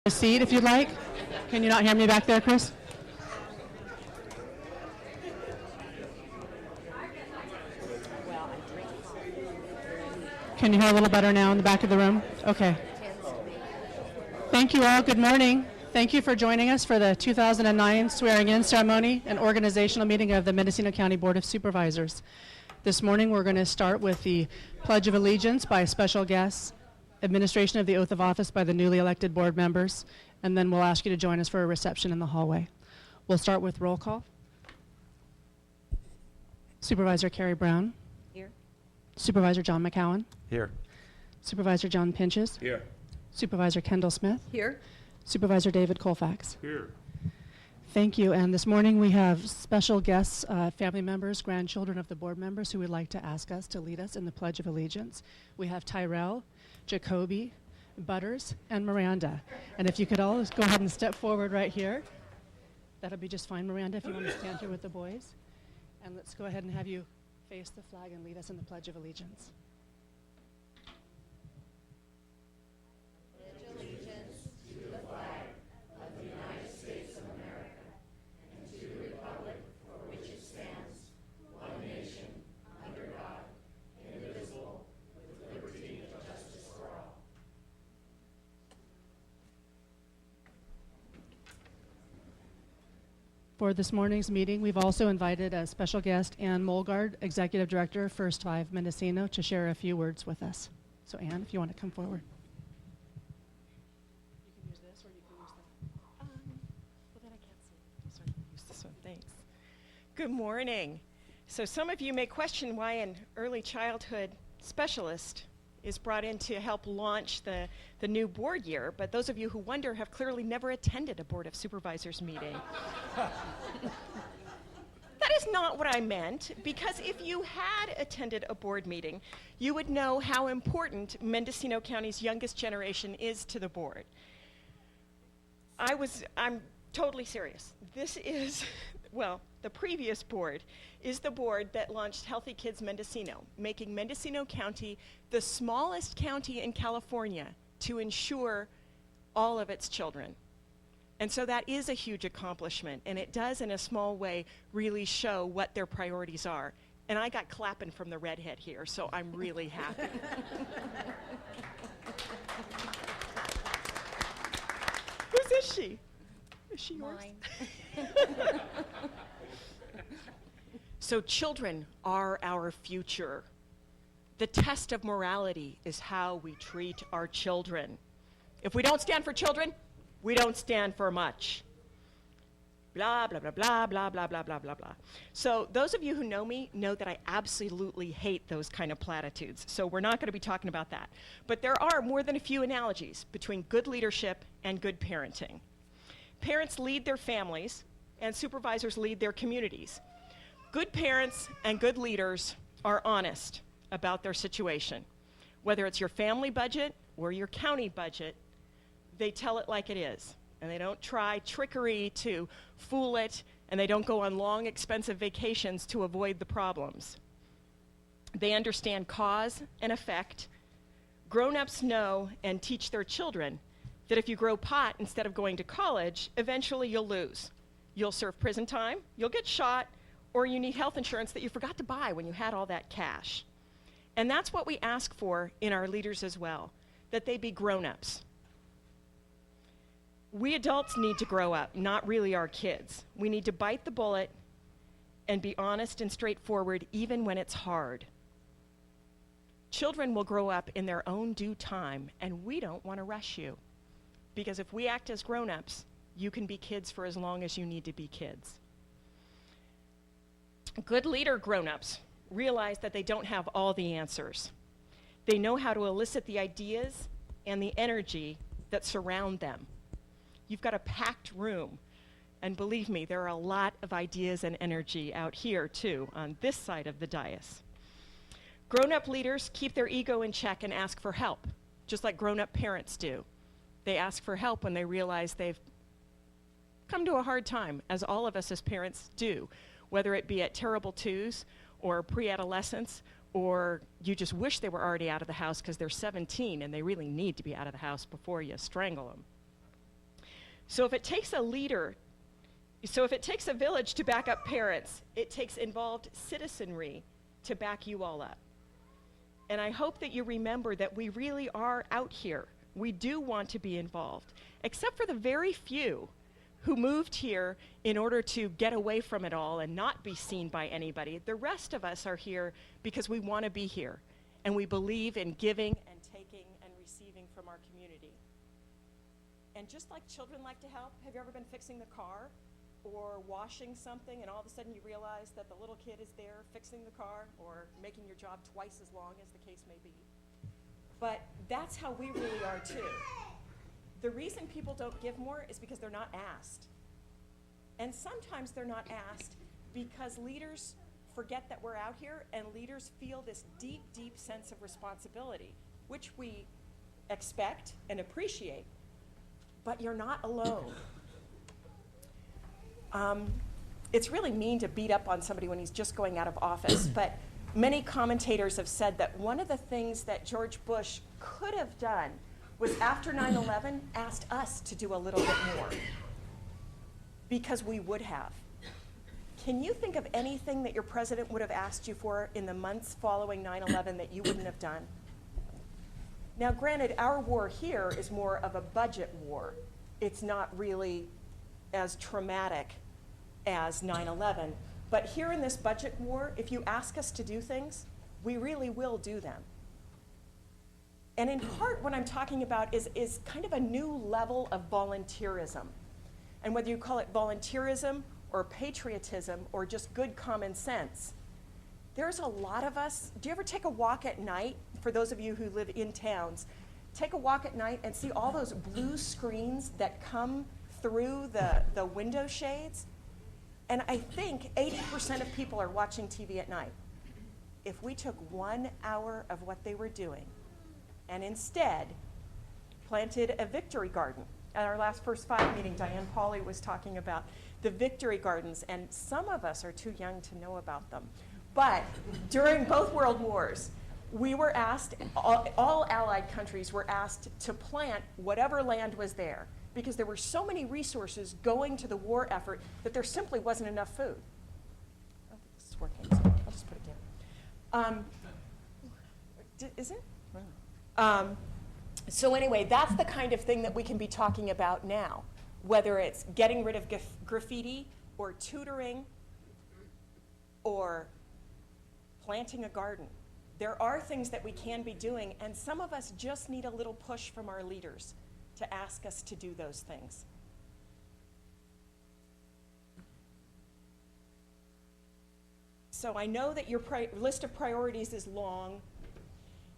A seat if you'd like. Can you not hear me back there, Chris? Can you hear a little better now in the back of the room? Okay. Thank you all. Good morning. Thank you for joining us for the 2009 swearing-in ceremony and organizational meeting of the Mendocino County Board of Supervisors. This morning we're going to start with the Pledge of Allegiance by special guests, administration of the oath of office by the newly elected board members, and then we'll ask you to join us for a reception in the hallway. We'll start with roll call. Supervisor Carrie Brown. Here. Supervisor John McCowan. Here. Supervisor John Pinches. Here. Supervisor Kendall Smith. Here. Supervisor David Colfax. Here. Thank you. And this morning we have special guests, family members, grandchildren of the board members who would like to ask us to lead us in the Pledge of Allegiance. We have Tyrell, Jacoby, Butters, and Miranda. And if you could all go ahead and step forward right here. That'll be just fine, Miranda, if you want to stand here with the boys. And let's go ahead and have you face the flag and lead us in the Pledge of Allegiance. For this morning's meeting, we've also invited a special guest, Ann Molgard, Executive Director, First Five Mendocino, to share a few words with us. So Ann, if you want to come forward. You can use this or you can use that. Well, then I can't see. So I can use this one. Thanks. Good morning. So some of you may question why an early childhood specialist is brought in to help launch the new board year, but those of you who wonder have clearly never attended a Board of Supervisors meeting. That is not what I meant, because if you had attended a board meeting, you would know how important Mendocino County's youngest generation is to the board. I'm totally serious. This is, well, the previous board is the board that launched Healthy Kids Mendocino, making Mendocino County the smallest county in California to ensure all of its children. And so that is a huge accomplishment, and it does, in a small way, really show what their priorities are. And I got clapping from the redhead here, so I'm really happy. Whose is she? Is she yours? Mine. So children are our future. The test of morality is how we treat our children. If we don't stand for children, we don't stand for much. Blah, blah, blah, blah, blah, blah, blah, blah, blah, blah. So those of you who know me know that I absolutely hate those kind of platitudes. So we're not going to be talking about that. But there are more than a few analogies between good leadership and good parenting. Parents lead their families, and supervisors lead their communities. Good parents and good leaders are honest about their situation. Whether it's your family budget or your county budget, they tell it like it is. And they don't try trickery to fool it, and they don't go on long, expensive vacations to avoid the problems. They understand cause and effect. Grown-ups know and teach their children that if you grow pot instead of going to college, eventually you'll lose. You'll serve prison time, you'll get shot, or you need health insurance that you forgot to buy when you had all that cash. And that's what we ask for in our leaders as well, that they be grown-ups. We adults need to grow up, not really our kids. We need to bite the bullet and be honest and straightforward even when it's hard. Children will grow up in their own due time, and we don't want to rush you. Because if we act as grown-ups, you can be kids for as long as you need to be kids. Good leader grown-ups realize that they don't have all the answers. They know how to elicit the ideas and the energy that surround them. You've got a packed room, and believe me, there are a lot of ideas and energy out here too, on this side of the dais. Grown-up leaders keep their ego in check and ask for help, just like grown-up parents do. They ask for help when they realize they've come to a hard time, as all of us as parents do, whether it be at terrible twos or pre-adolescence, or you just wish they were already out of the house because they're 17 and they really need to be out of the house before you strangle them. So if it takes a village to back up parents, it takes involved citizenry to back you all up. And I hope that you remember that we really are out here. We do want to be involved, except for the very few who moved here in order to get away from it all and not be seen by anybody. The rest of us are here because we want to be here, and we believe in giving and taking and receiving from our community. And just like children like to help, have you ever been fixing the car or washing something, and all of a sudden you realize that the little kid is there fixing the car or making your job twice as long as the case may be? But that's how we really are too. The reason people don't give more is because they're not asked. And sometimes they're not asked because leaders forget that we're out here, and leaders feel this deep, deep sense of responsibility, which we expect and appreciate, but you're not alone. It's really mean to beat up on somebody when he's just going out of office, but many commentators have said that one of the things that George Bush could have done was, after 9/11, asked us to do a little bit more, because we would have. Can you think of anything that your president would have asked you for in the months following 9/11 that you wouldn't have done? Now, granted, our war here is more of a budget war. It's not really as traumatic as 9/11. But here in this budget war, if you ask us to do things, we really will do them. And in part, what I'm talking about is kind of a new level of volunteerism. And whether you call it volunteerism or patriotism or just good common sense, there's a lot of us. Do you ever take a walk at night? For those of you who live in towns, take a walk at night and see all those blue screens that come through the window shades? And I think 80% of people are watching TV at night. If we took 1 hour of what they were doing and instead planted a victory garden. At our last First Five meeting, Diane Pauley was talking about the victory gardens, and some of us are too young to know about them. But during both World Wars, we were asked, all Allied countries were asked to plant whatever land was there, because there were so many resources going to the war effort that there simply wasn't enough food. I don't think this is working, so I'll just put it down. Is it? So anyway, that's the kind of thing that we can be talking about now, whether it's getting rid of graffiti or tutoring or planting a garden. There are things that we can be doing, and some of us just need a little push from our leaders to ask us to do those things. So I know that your list of priorities is long,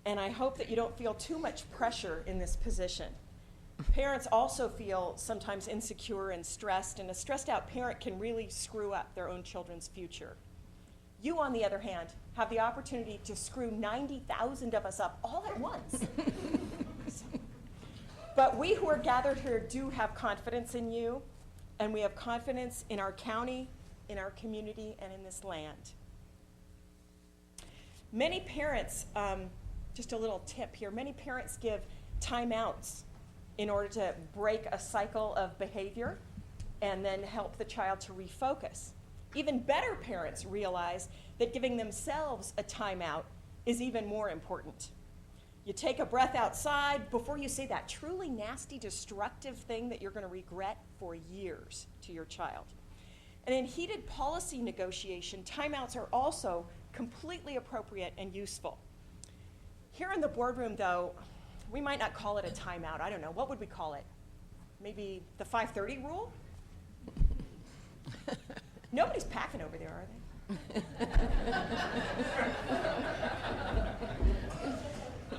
and I hope that you don't feel too much pressure in this position. Parents also feel sometimes insecure and stressed, and a stressed out parent can really screw up their own children's future. You, on the other hand, have the opportunity to screw 90,000 of us up all at once. But we who are gathered here do have confidence in you, and we have confidence in our county, in our community, and in this land. Many parents, just a little tip here, many parents give timeouts in order to break a cycle of behavior and then help the child to refocus. Even better parents realize that giving themselves a timeout is even more important. You take a breath outside before you say that truly nasty, destructive thing that you're going to regret for years to your child. And in heated policy negotiation, timeouts are also completely appropriate and useful. Here in the boardroom, though, we might not call it a timeout. I don't know. What would we call it? Maybe the 5:30 rule? Nobody's packing over there, are they?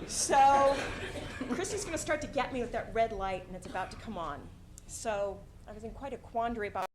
So Christy's going to start to get me with that red light, and it's about to come on. So I was in quite a quandary about